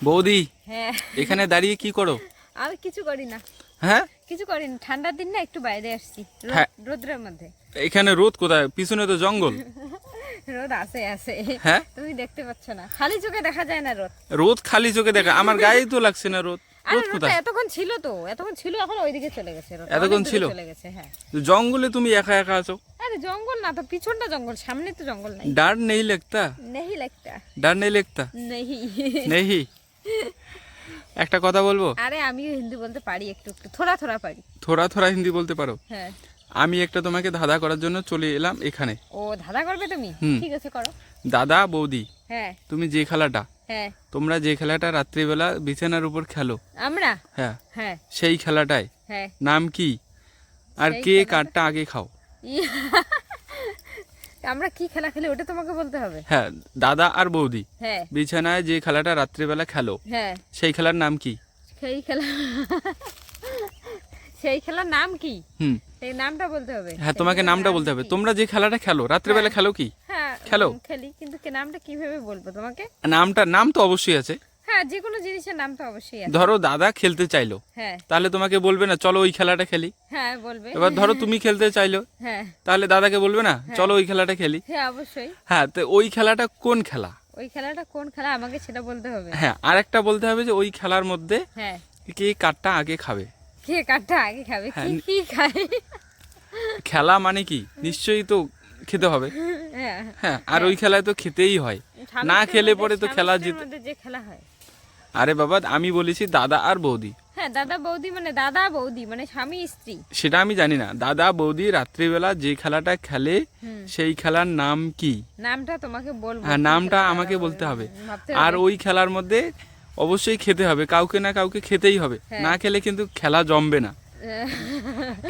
বৌদি, হ্যাঁ এখানে দাঁড়িয়ে কি করো? আমি কিছু করি না, হ্যাঁ, কিছু করি না, ঠান্ডার দিন না একটু বাইরে আসছি হ্যাঁ। রোদ্রের মধ্যে। এখানে রোদ কোথায়? পিছনে তো জঙ্গল। রোদ আছে আছে, হ্যাঁ, তুমি দেখতে পাচ্ছ না, খালি চোখে দেখা যায় না রোদ। রোদ খালি চোখে দেখা, আমার গায়েই তো লাগছে না রোদ। আরে রোদ রোদটা কোথায়? এতক্ষণ ছিল তো, এতক্ষণ ছিল, এখন ওইদিকে চলে গেছে রোদ, এতক্ষণ অনেক দূরে ছিল? চলে গেছে। হ্যাঁ জঙ্গলে তুমি একা একা আছো? আরে জঙ্গল না তো, পিছনটা জঙ্গল, সামনে তো জঙ্গল নাই। डर नहीं लगता? নেহি লাগতা, डर नहीं लगता? নেহি। नहीं। একটা কথা বলবো? আরে আমিও হিন্দি বলতে পারি, একটু একটু থোড়া থোড়া পারি। থোড়া থোড়া হিন্দি বলতে পারো? হ্যাঁ। আমি একটা তোমাকে ধাঁধা করার জন্য চলে এলাম এখানে। ও ধাঁধা করবে তুমি? হুম। ঠিক আছে করো। দাদা বৌদি, হ্যাঁ তুমি যে খেলাটা, হ্যাঁ। তোমরা যে খেলাটা রাত্রিবেলা বিছানার উপর খেলো, আমরা? হ্যাঁ, হ্যাঁ সেই খেলাটায় হ্যাঁ। নাম কি? আর সেই কে খেলাটা? কাঠটা আগে খাও? আমরা কি খেলা খেলি ওটা তোমাকে বলতে হবে? হ্যাঁ, দাদা আর বৌদি হ্যাঁ বিছানায় যে খেলাটা রাত্রিবেলা খেলো, হ্যাঁ। সেই খেলার নাম কি? সেই খেলা, সেই খেলার নাম কি? হুম, সেই নামটা বলতে হবে। হ্যাঁ, সেই তোমাকে খেলার নামটা নাম বলতে হবে। কি? তোমরা যে খেলাটা খেলো রাত্রিবেলা খেলো কি? হ্যাঁ খেলো? খেলি, কিন্তু কি নামটা কিভাবে বলবো তোমাকে? নাম তো অবশ্যই আছে। হ্যাঁ, যে কোনো জিনিসের নাম তো অবশ্যই আছে। ধরো দাদা খেলতে চাইলো, হ্যাঁ তাহলে তোমাকে বলবে না চলো ওই খেলাটা খেলি? হ্যাঁ বলবে। এবার ধরো তুমি খেলতে চাইলো, হ্যাঁ তাহলে দাদাকে বলবে না চলো ওই খেলাটা খেলি? হ্যাঁ অবশ্যই। হ্যাঁ, তো ওই খেলাটা কোন খেলা? ওই খেলাটা কোন খেলা আমাকে সেটা বলতে হবে। হ্যাঁ, আর একটা বলতে হবে যে ওই খেলার মধ্যে হ্যাঁ, কে কাঠটা আগে খাবে। কে কাঠটা আগে খাবে? হ্যাঁ, কি কি খায়? খেলা মানে কি নিশ্চয়ই তো খেতে হবে। হ্যাঁ হ্যাঁ, আর ওই খেলায় তো খেতেই হয়, স্বামী না স্ত্রীর খেলে মধ্যে- পরে তো স্বামী খেলা স্ত্রীর জিত। মধ্যে যে খেলা হয়। আরে বাবা, আমি বলেছি দাদা আর বৌদি। হ্যাঁ, দাদা বৌদি মানে দাদা বৌদি মানে স্বামী স্ত্রী। সেটা আমি জানি না। দাদা বৌদি রাত্রিবেলা যে খেলাটা খেলে হুম। সেই খেলার নাম কি? নামটা তোমাকে বলবো। হ্যাঁ, কি নামটা খেলা আমাকে দাঁড়াও, বলতে হবে। ভাবতে আর হবে। ওই খেলার মধ্যে অবশ্যই খেতে হবে, কাউকে না কাউকে খেতেই হবে। হ্যাঁ। না খেলে কিন্তু খেলা জমবে না।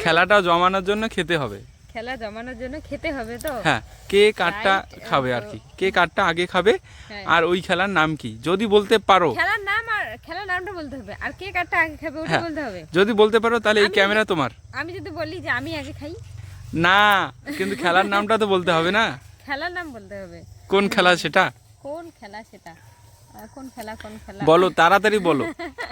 খেলাটা জমানোর জন্য খেতে হবে। খেলা জমানোর জন্য খেতে হবে তো। হ্যাঁ, কে কাঠটা Right, খাবে আর কি, কে কাঠটা আগে খাবে। হ্যাঁ। আর ওই খেলার নাম কি যদি বলতে পারো, খেলার নাম আর খেলার নামটা বলতে হবে, আর কে কাঠটা আগে খাবে ওটা হ্যাঁ। বলতে হবে। যদি বলতে পারো তাহলে এই আমি- ক্যামেরা তোমার। আমি যদি বলি যে আমি আগে খাই, না, কিন্তু খেলার নামটা তো বলতে হবে না। খেলার নাম বলতে হবে। কোন খেলা সেটা কোন খেলা সেটা? কোন খেলা কোন খেলা? বলো, তাড়াতাড়ি বলো।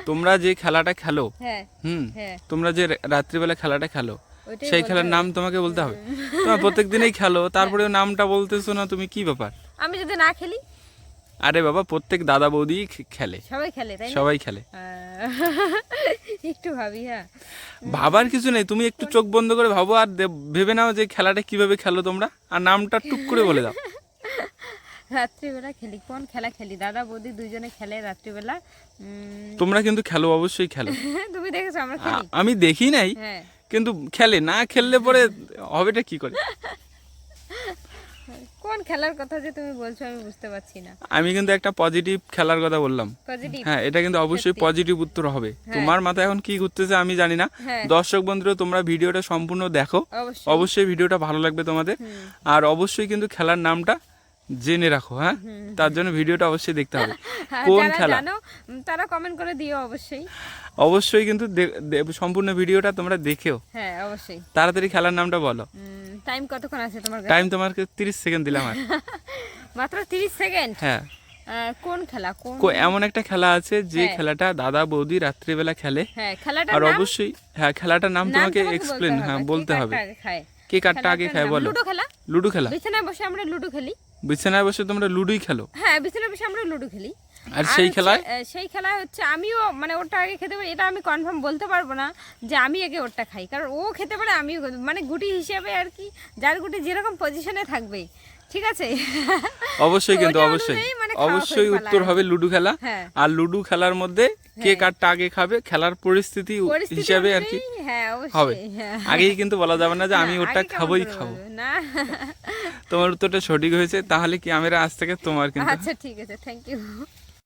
তোমরা যে খেলাটা খেলো, হ্যাঁ হুম, হ্যাঁ, তোমরা যে রাত্রিবেলা খেলাটা খেলো, ওইটাই সেই বলতে খেলার হবে। নাম তোমাকে বলতে হবে। তোমার প্রত্যেক দিনেই খেলো, তারপরেও নামটা বলতেছো না, তুমি কি ব্যাপার? আমি যদি না খেলি? আরে বাবা, প্রত্যেক দাদা বৌদি খেলে, সবাই খেলে তাই না? সবাই খেলে। একটু ভাবি। হ্যাঁ, ভাবার কিছু নেই, তুমি একটু চোখ বন্ধ করে ভাবো আর ভেবে নাও যে খেলাটা কিভাবে খেলো তোমরা, আর নামটা টুক করে বলে দাও। রাত্রিবেলা খেলি, কোন খেলা খেলি? দাদা বৌদি দুইজনে খেলে রাত্রিবেলা। তোমরা কিন্তু খেলো, অবশ্যই খেলো। তুমি দেখেছো আমরা খেলি? আমি দেখি নাই, হ্যাঁ, কিন্তু খেলে। না খেললে পরে হবেটা কি করে? কোন খেলার কথা যে তুমি বলছো আমি বুঝতে পারছি না। আমি কিন্তু একটা পজিটিভ খেলার কথা বললাম। পজিটিভ? হ্যাঁ, এটা কিন্তু অবশ্যই সত্যি? পজিটিভ উত্তর হবে। হ্যাঁ। তোমার মাথায় এখন কি ঘুরতেছে আমি জানি না। হ্যাঁ, দর্শক বন্ধুরা, তোমরা ভিডিওটা সম্পূর্ণ দেখো, অবশ্যই। অবশ্যই ভিডিওটা ভালো লাগবে তোমাদের। হুম। আর অবশ্যই কিন্তু খেলার নামটা জেনে রাখো। হ্যাঁ, তার জন্য ভিডিওটা অবশ্যই দেখতে হবে। হ্যাঁ, কোন যারা খেলা? জানো তারা কমেন্ট করে দিও অবশ্যই। অবশ্যই কিন্তু সম্পূর্ণ ভিডিওটা তোমরা দেখেও হ্যাঁ অবশ্যই। তাড়াতাড়ি খেলার নামটা বলো। টাইম কতক্ষণ আছে তোমার কাছে? টাইম তোমাকে 30 সেকেন্ড দিলাম আর। মাত্র 30 সেকেন্ড? হ্যাঁ, কোন খেলা কোন? এমন একটা খেলা আছে যে হ্যাঁ। খেলাটা দাদা বৌদি রাত্রিবেলা খেলে। হ্যাঁ, খেলাটার আর নাম? অবশ্যই, হ্যাঁ, খেলাটার নাম নাম তোমাকে তোমাকে এক্সপ্লেন, হ্যাঁ, কে বলতে কাঠটা হবে। আগে খায়? কে কাঠটা আগে খেলাটার খায় নাম বলো। লুডো খেলা। লুডো খেলা? বিছানায় বসে আমরা লুডো খেলি। বিছানায় বসে তোমরা লুডোই খেলো? হ্যাঁ, বিছানায় বসে আমরা লুডো খেলি। আর সেই হচ্ছে, খেলায়? সেই খেলায় হচ্ছে আমিও মানে ওটা আগে খেতে পারি, এটা আমি কনফার্ম বলতে পারবো না যে আমি আগে ওটা খাই, কারণ ও খেতে পারে আমিও মানে গুটি হিসেবে আর কি, যার গুটি যেরকম পজিশনে থাকবে, ঠিক আছে? অবশ্যই, কিন্তু ওটা অবশ্যই অনুযায়ী মানে খাওয়া অবশ্যই খাওয়া উত্তর পালা। হবে লুডো খেলা। হ্যাঁ। আর লুডো খেলার মধ্যে কে হ্যাঁ। কাঠটা আগে খাবে খেলার পরিস্থিতি পরিস্থিতি হিসাবে আর কি অনুযায়ী, হ্যাঁ হবে। অবশ্যই। হ্যাঁ। আগেই কিন্তু বলা যাবে না যে আমি না, ওটা আগে কেমন খাবোই করে খাবো। বলবো? না। তোমার উত্তরটা সঠিক হয়েছে, তাহলে ক্যামেরা আজ থেকে তোমার কিন্তু। আচ্ছা ঠিক আছে, থ্যাংক ইউ।